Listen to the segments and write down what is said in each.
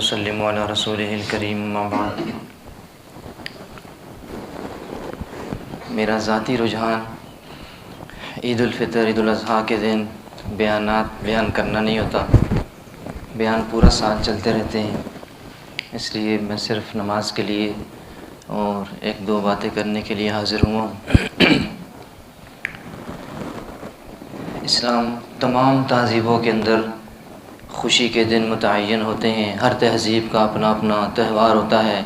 وسلموا علی رسولہ الکریم اما بعد۔ میرا ذاتی رجحان عید الفطر عید الاضحیٰ کے دن بیان کرنا نہیں ہوتا، بیان پورا سال چلتے رہتے ہیں، اس لیے میں صرف نماز کے لیے اور ایک دو باتیں کرنے کے لیے حاضر ہوا ہوں۔ اسلام تمام تہذیبوں کے اندر خوشی کے دن متعین ہوتے ہیں، ہر تہذیب کا اپنا اپنا تہوار ہوتا ہے۔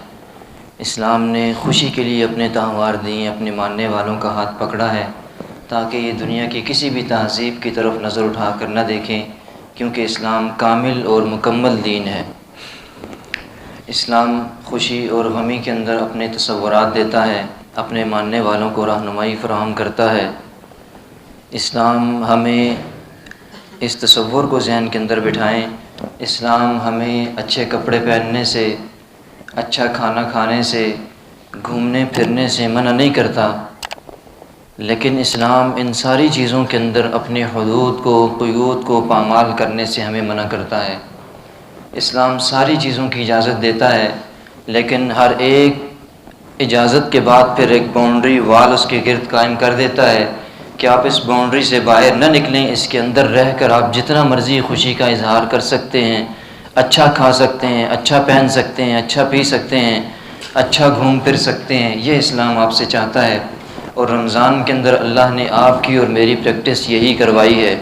اسلام نے خوشی کے لیے اپنے تہوار دیے، اپنے ماننے والوں کا ہاتھ پکڑا ہے تاکہ یہ دنیا کی کسی بھی تہذیب کی طرف نظر اٹھا کر نہ دیکھیں، کیونکہ اسلام کامل اور مکمل دین ہے۔ اسلام خوشی اور غمی کے اندر اپنے تصورات دیتا ہے، اپنے ماننے والوں کو رہنمائی فراہم کرتا ہے۔ اسلام ہمیں اس تصور کو ذہن کے اندر بٹھائیں، اسلام ہمیں اچھے کپڑے پہننے سے، اچھا کھانا کھانے سے، گھومنے پھرنے سے منع نہیں کرتا، لیکن اسلام ان ساری چیزوں کے اندر اپنے حدود کو، قیود کو پامال کرنے سے ہمیں منع کرتا ہے۔ اسلام ساری چیزوں کی اجازت دیتا ہے، لیکن ہر ایک اجازت کے بعد پھر ایک باؤنڈری وال اس کے گرد قائم کر دیتا ہے کہ آپ اس باؤنڈری سے باہر نہ نکلیں، اس کے اندر رہ کر آپ جتنا مرضی خوشی کا اظہار کر سکتے ہیں، اچھا کھا سکتے ہیں، اچھا پہن سکتے ہیں، اچھا پی سکتے ہیں، اچھا گھوم پھر سکتے ہیں۔ یہ اسلام آپ سے چاہتا ہے، اور رمضان کے اندر اللہ نے آپ کی اور میری پریکٹس یہی کروائی ہے۔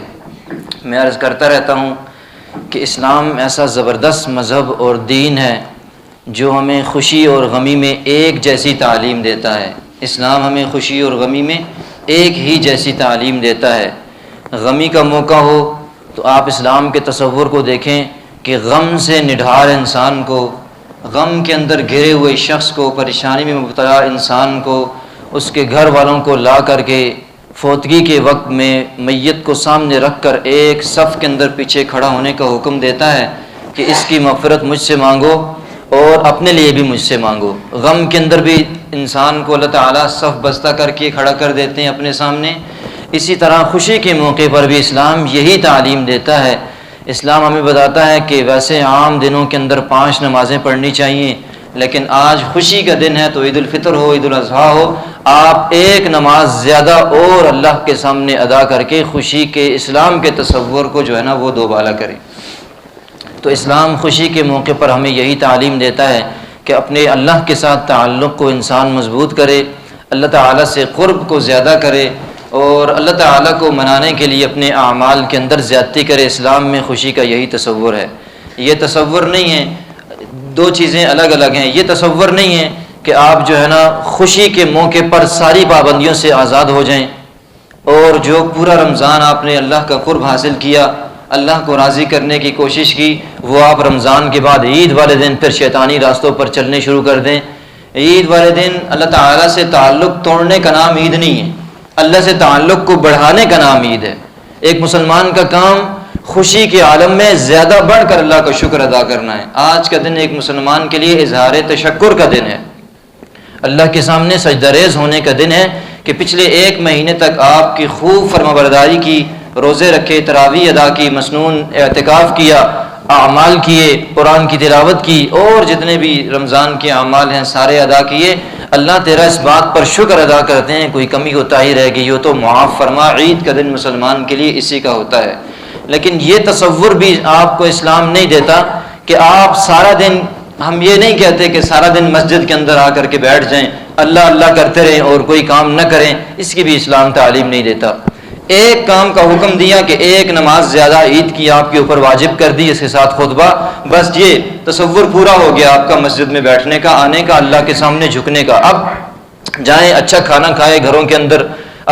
میں عرض کرتا رہتا ہوں کہ اسلام ایسا زبردست مذہب اور دین ہے جو ہمیں خوشی اور غمی میں ایک جیسی تعلیم دیتا ہے۔ اسلام ہمیں خوشی اور غمی میں ایک ہی جیسی تعلیم دیتا ہے۔ غمی کا موقع ہو تو آپ اسلام کے تصور کو دیکھیں کہ غم سے نڈھال انسان کو، غم کے اندر گھرے ہوئے شخص کو، پریشانی میں مبتلا انسان کو، اس کے گھر والوں کو لا کر کے فوتگی کے وقت میں میت کو سامنے رکھ کر ایک صف کے اندر پیچھے کھڑا ہونے کا حکم دیتا ہے کہ اس کی مغفرت مجھ سے مانگو اور اپنے لیے بھی مجھ سے مانگو۔ غم کے اندر بھی انسان کو اللہ تعالیٰ صف بستہ کر کے کھڑا کر دیتے ہیں اپنے سامنے۔ اسی طرح خوشی کے موقع پر بھی اسلام یہی تعلیم دیتا ہے۔ اسلام ہمیں بتاتا ہے کہ ویسے عام دنوں کے اندر 5 نمازیں پڑھنی چاہیے، لیکن آج خوشی کا دن ہے تو عید الفطر ہو، عید الاضحیٰ ہو، آپ ایک نماز زیادہ اور اللہ کے سامنے ادا کر کے خوشی کے اسلام کے تصور کو جو ہے نا وہ دوبالا کریں۔ تو اسلام خوشی کے موقع پر ہمیں یہی تعلیم دیتا ہے کہ اپنے اللہ کے ساتھ تعلق کو انسان مضبوط کرے، اللہ تعالیٰ سے قرب کو زیادہ کرے، اور اللہ تعالیٰ کو منانے کے لیے اپنے اعمال کے اندر زیادتی کرے۔ اسلام میں خوشی کا یہی تصور ہے۔ یہ تصور نہیں ہے، دو چیزیں الگ الگ ہیں۔ یہ تصور نہیں ہے کہ آپ جو ہے نا خوشی کے موقع پر ساری پابندیوں سے آزاد ہو جائیں، اور جو پورا رمضان آپ نے اللہ کا قرب حاصل کیا، اللہ کو راضی کرنے کی کوشش کی، وہ آپ رمضان کے بعد عید والے دن پھر شیطانی راستوں پر چلنے شروع کر دیں۔ عید والے دن اللہ تعالیٰ سے تعلق توڑنے کا نام عید نہیں ہے، اللہ سے تعلق کو بڑھانے کا نام عید ہے۔ ایک مسلمان کا کام خوشی کے عالم میں زیادہ بڑھ کر اللہ کا شکر ادا کرنا ہے۔ آج کا دن ایک مسلمان کے لیے اظہار تشکر کا دن ہے، اللہ کے سامنے سجدہ ریز ہونے کا دن ہے کہ پچھلے 1 مہینے تک آپ کی خوب فرمانبرداری کی، روزے رکھے، تراویح ادا کی، مسنون اعتکاف کیا، اعمال کیے، قرآن کی تلاوت کی، اور جتنے بھی رمضان کے اعمال ہیں سارے ادا کیے۔ اللہ تیرا اس بات پر شکر ادا کرتے ہیں، کوئی کمی کوتاہی رہ گئی ہو تو معاف فرما۔ عید کا دن مسلمان کے لیے اسی کا ہوتا ہے۔ لیکن یہ تصور بھی آپ کو اسلام نہیں دیتا کہ آپ سارا دن، ہم یہ نہیں کہتے کہ سارا دن مسجد کے اندر آ کر کے بیٹھ جائیں، اللہ اللہ کرتے رہیں اور کوئی کام نہ کریں، اس کی بھی اسلام تعلیم نہیں دیتا۔ ایک کام کا حکم دیا کہ ایک نماز زیادہ عید کی آپ کے اوپر واجب کر دی، اس کے ساتھ خطبہ، بس یہ تصور پورا ہو گیا آپ کا مسجد میں بیٹھنے کا، آنے کا، اللہ کے سامنے جھکنے کا۔ اب جائیں، اچھا کھانا کھائیں، گھروں کے اندر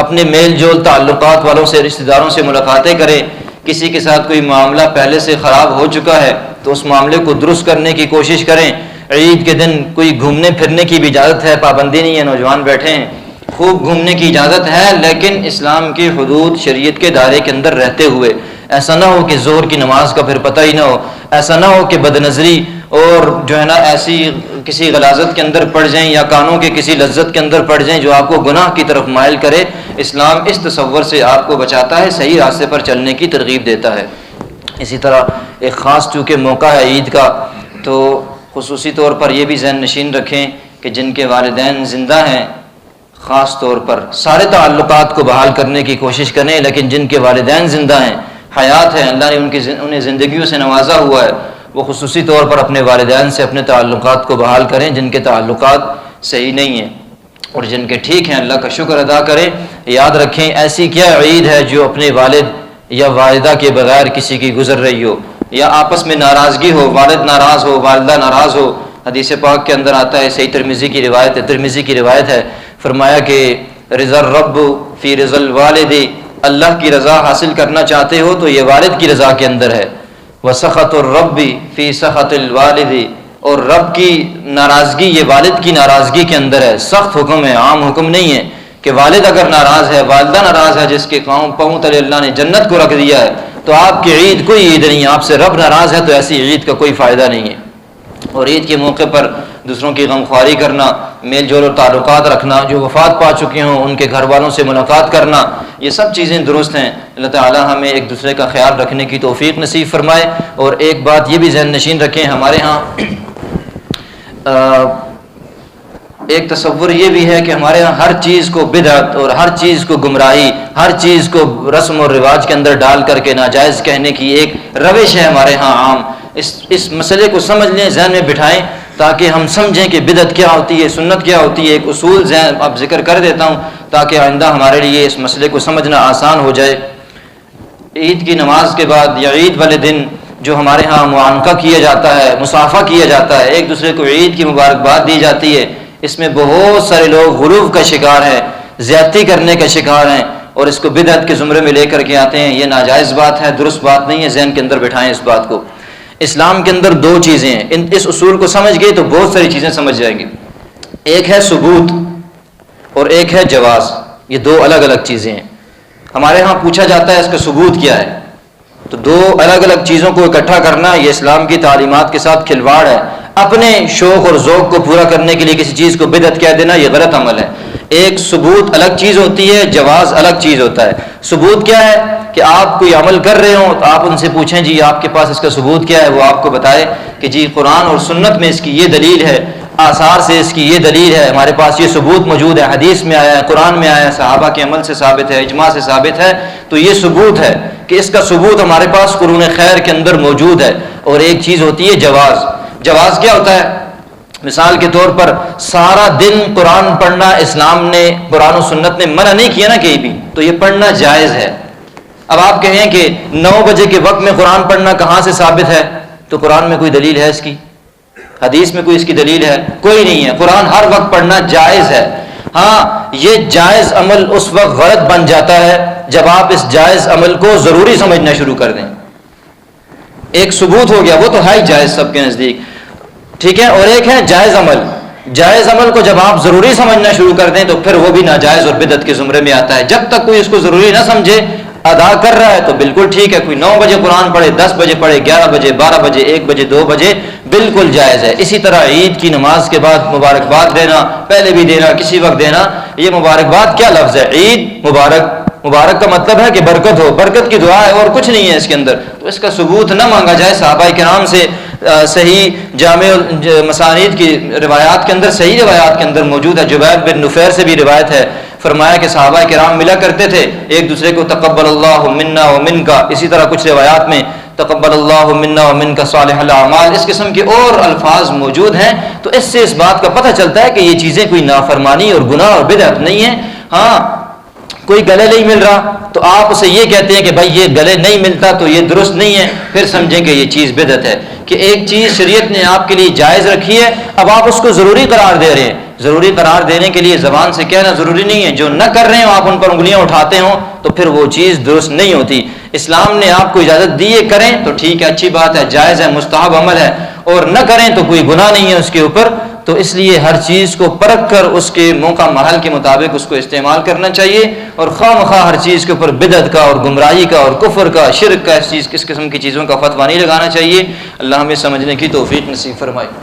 اپنے میل جول تعلقات والوں سے، رشتہ داروں سے ملاقاتیں کریں۔ کسی کے ساتھ کوئی معاملہ پہلے سے خراب ہو چکا ہے تو اس معاملے کو درست کرنے کی کوشش کریں۔ عید کے دن کوئی گھومنے پھرنے کی بھی اجازت ہے، پابندی نہیں ہے، نوجوان بیٹھے ہیں، خوب گھومنے کی اجازت ہے، لیکن اسلام کی حدود شریعت کے دائرے کے اندر رہتے ہوئے۔ ایسا نہ ہو کہ ظہر کی نماز کا پھر پتہ ہی نہ ہو، ایسا نہ ہو کہ بدنظری اور جو ہے نا ایسی کسی غلاظت کے اندر پڑ جائیں، یا کانوں کے کسی لذت کے اندر پڑ جائیں جو آپ کو گناہ کی طرف مائل کرے۔ اسلام اس تصور سے آپ کو بچاتا ہے، صحیح راستے پر چلنے کی ترغیب دیتا ہے۔ اسی طرح ایک خاص چونکہ موقع ہے عید کا، تو خصوصی طور پر یہ بھی ذہن نشین رکھیں کہ جن کے والدین زندہ ہیں خاص طور پر سارے تعلقات کو بحال کرنے کی کوشش کریں، لیکن جن کے والدین زندہ ہیں، حیات ہے، اللہ نے انہیں زندگیوں سے نوازا ہوا ہے، وہ خصوصی طور پر اپنے والدین سے اپنے تعلقات کو بحال کریں جن کے تعلقات صحیح نہیں ہیں، اور جن کے ٹھیک ہیں اللہ کا شکر ادا کریں۔ یاد رکھیں ایسی کیا عید ہے جو اپنے والد یا والدہ کے بغیر کسی کی گزر رہی ہو، یا آپس میں ناراضگی ہو، والد ناراض ہو، والدہ ناراض ہو۔ حدیث پاک کے اندر آتا ہے، صحیح ترمذی کی روایت ہے، فرمایا کہ رضا الرب فی رضا الوالد، اللہ کی رضا حاصل کرنا چاہتے ہو تو یہ والد کی رضا کے اندر ہے، وسخط الرب فی سخط الوالد، اور رب کی ناراضگی یہ والد کی ناراضگی کے اندر ہے۔ سخت حکم ہے، عام حکم نہیں ہے کہ والد اگر ناراض ہے، والدہ ناراض ہے، جس کے پاؤں تلے اللہ نے جنت کو رکھ دیا ہے، تو آپ کی عید کوئی عید نہیں ہے۔ آپ سے رب ناراض ہے تو ایسی عید کا کوئی فائدہ نہیں ہے۔ اور عید کے موقع پر دوسروں کی غمخواری کرنا، میل جول اور تعلقات رکھنا، جو وفات پا چکے ہوں ان کے گھر والوں سے ملاقات کرنا، یہ سب چیزیں درست ہیں۔ اللہ تعالی ہمیں ایک دوسرے کا خیال رکھنے کی توفیق نصیب فرمائے۔ اور ایک بات یہ بھی ذہن نشین رکھیں، ہمارے ہاں ایک تصور یہ بھی ہے کہ ہمارے ہاں ہر چیز کو بدعت اور ہر چیز کو گمراہی، ہر چیز کو رسم اور رواج کے اندر ڈال کر کے ناجائز کہنے کی ایک روش ہے ہمارے ہاں عام۔ اس مسئلے کو سمجھ لیں، ذہن میں بٹھائیں تاکہ ہم سمجھیں کہ بدعت کیا ہوتی ہے، سنت کیا ہوتی ہے۔ ایک اصول ذہن اب ذکر کر دیتا ہوں تاکہ آئندہ ہمارے لیے اس مسئلے کو سمجھنا آسان ہو جائے۔ عید کی نماز کے بعد یا عید والے دن جو ہمارے ہاں معانقہ کیا جاتا ہے، مصافحہ کیا جاتا ہے، ایک دوسرے کو عید کی مبارکباد دی جاتی ہے، اس میں بہت سارے لوگ غلو کا شکار ہیں، زیادتی کرنے کا شکار ہیں، اور اس کو بدعت کے زمرے میں لے کر کے آتے ہیں۔ یہ ناجائز بات ہے، درست بات نہیں ہے، ذہن کے اندر بٹھائیں اس بات کو۔ اسلام کے اندر دو چیزیں ہیں، اس اصول کو سمجھ گئے تو بہت ساری چیزیں سمجھ جائیں گے۔ ایک ہے ثبوت اور ایک ہے جواز، یہ دو الگ الگ چیزیں ہیں۔ ہمارے ہاں پوچھا جاتا ہے اس کا ثبوت کیا ہے، تو دو الگ الگ چیزوں کو اکٹھا کرنا یہ اسلام کی تعلیمات کے ساتھ کھلواڑ ہے۔ اپنے شوق اور ذوق کو پورا کرنے کے لیے کسی چیز کو بدعت کہہ دینا یہ غلط عمل ہے۔ ایک ثبوت الگ چیز ہوتی ہے، جواز الگ چیز ہوتا ہے۔ ثبوت کیا ہے کہ آپ کوئی عمل کر رہے ہوں تو آپ ان سے پوچھیں جی آپ کے پاس اس کا ثبوت کیا ہے، وہ آپ کو بتائے کہ جی قرآن اور سنت میں اس کی یہ دلیل ہے، آثار سے اس کی یہ دلیل ہے، ہمارے پاس یہ ثبوت موجود ہے، حدیث میں آیا ہے، قرآن میں آیا ہے، صحابہ کے عمل سے ثابت ہے، اجماع سے ثابت ہے، تو یہ ثبوت ہے کہ اس کا ثبوت ہمارے پاس قرون خیر کے اندر موجود ہے۔ اور ایک چیز ہوتی ہے جواز۔ جواز کیا ہوتا ہے؟ مثال کے طور پر سارا دن قرآن پڑھنا اسلام نے، قرآن و سنت نے منع نہیں کیا نا کہیں بھی، تو یہ پڑھنا جائز ہے۔ اب آپ کہیں کہ 9 بجے کے وقت میں قرآن پڑھنا کہاں سے ثابت ہے؟ تو قرآن میں کوئی دلیل ہے اس کی؟ حدیث میں کوئی اس کی دلیل ہے؟ کوئی نہیں ہے۔ قرآن ہر وقت پڑھنا جائز ہے۔ ہاں یہ جائز عمل اس وقت غلط بن جاتا ہے جب آپ اس جائز عمل کو ضروری سمجھنا شروع کر دیں۔ ایک ثبوت ہو گیا، وہ تو ہے ہی جائز سب کے نزدیک، ٹھیک ہے، اور ایک ہے جائز عمل۔ جائز عمل کو جب آپ ضروری سمجھنا شروع کر دیں تو پھر وہ بھی ناجائز اور بدعت کے زمرے میں آتا ہے۔ جب تک کوئی اس کو ضروری نہ سمجھے، ادا کر رہا ہے تو بالکل ٹھیک ہے، کوئی 9 بجے قرآن پڑھے، 10 بجے پڑھے، 11 بجے، 12 بجے، 1 بجے، 2 بجے، بالکل جائز ہے۔ اسی طرح عید کی نماز کے بعد مبارکباد دینا، پہلے بھی دینا، کسی وقت دینا، یہ مبارکباد کیا لفظ ہے؟ عید مبارک۔ مبارک کا مطلب ہے کہ برکت ہو، برکت کی دعا ہے اور کچھ نہیں ہے اس کے اندر، تو اس کا ثبوت نہ مانگا جائے۔ صحابہ کرام سے صحیح جامع مسانید کی روایات کے اندر، صحیح روایات کے اندر موجود ہے، جبیر بن نفیر سے بھی روایت ہے، فرمایا کہ صحابہ کرام ملا کرتے تھے ایک دوسرے کو تقبل اللہ منا و منکا، اسی طرح کچھ روایات میں تقبل اللہ منا و منکا صالح الاعمال، اس قسم کے اور الفاظ موجود ہیں۔ تو اس سے اس بات کا پتہ چلتا ہے کہ یہ چیزیں کوئی نافرمانی اور گناہ اور بدعت نہیں ہیں۔ ہاں کوئی گلے نہیں مل رہا تو آپ اسے یہ کہتے ہیں کہ بھائی یہ گلے نہیں ملتا تو یہ درست نہیں ہے، پھر سمجھیں کہ یہ چیز بدعت ہے، کہ ایک چیز شریعت نے آپ کے لیے جائز رکھی ہے، اب آپ اس کو ضروری قرار دے رہے ہیں۔ ضروری قرار دینے کے لیے زبان سے کہنا ضروری نہیں ہے، جو نہ کر رہے ہوں آپ ان پر انگلیاں اٹھاتے ہوں تو پھر وہ چیز درست نہیں ہوتی۔ اسلام نے آپ کو اجازت دی ہے، کریں تو ٹھیک ہے، اچھی بات ہے، جائز ہے، مستحب عمل ہے، اور نہ کریں تو کوئی گناہ نہیں ہے اس کے اوپر۔ تو اس لیے ہر چیز کو پرکھ کر اس کے موقع محل کے مطابق اس کو استعمال کرنا چاہیے، اور خواہ مخواہ ہر چیز کے اوپر بدعت کا اور گمراہی کا اور کفر کا، شرک کا، اس قسم کی چیزوں کا فتویٰ نہیں لگانا چاہیے۔ اللہ ہمیں سمجھنے کی توفیق نصیب فرمائے۔